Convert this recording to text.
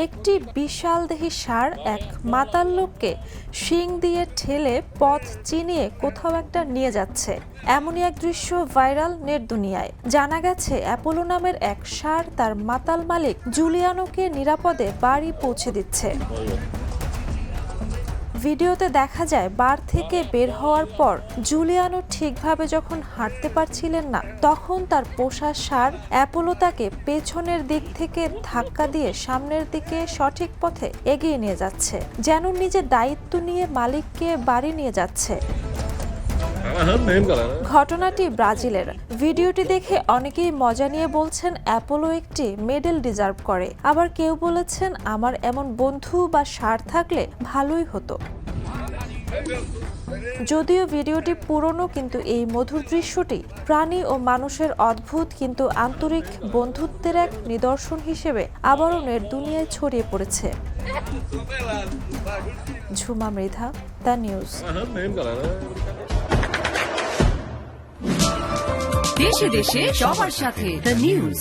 একটি বিশালদেহী ষাঁড় এক মাতাল লোককে শিং দিয়ে ঠেলে পথ চিনিয়ে কোথাও একটা নিয়ে যাচ্ছে, এমনই এক দৃশ্য ভাইরাল নেট দুনিয়ায়। জানা গেছে অ্যাপোলো নামের এক ষাঁড় তার মাতাল মালিক জুলিয়ানোকে নিরাপদে বাড়ি পৌঁছে দিচ্ছে। ভিডিওতে দেখা যায় বার থেকে বের হওয়ার পর জুলিয়ানো ঠিকভাবে যখন হাঁটতে পারছিলেন না, তখন তার পোষা ষাঁড় অ্যাপোলো তাকে পেছনের দিক থেকে ধাক্কা দিয়ে সামনের দিকে সঠিক পথে এগিয়ে নিয়ে যাচ্ছে, যেন নিজের দায়িত্ব নিয়ে মালিককে বাড়ি নিয়ে যাচ্ছে। ঘটনাটি ব্রাজিলের। ভিডিওটি দেখে অনেকেই মজা নিয়ে বলছেন অ্যাপোলো একটি মেডেল ডিজার্ভ করে, আবার কেউ বলেছেন আমার এমন বন্ধু বা ষাঁড় থাকলে ভালোই হতো। যদিও ভিডিওটি পুরনো, কিন্তু এই মধুর দৃশ্যটি প্রাণী ও মানুষের অদ্ভুত কিন্তু আন্তরিক বন্ধুত্বের এক নিদর্শন হিসেবে আবারও নেট দুনিয়ায় ছড়িয়ে পড়েছে। Jhuma Mridha, the news. দেশে দেশে সবার সাথে দ্য নিউজ।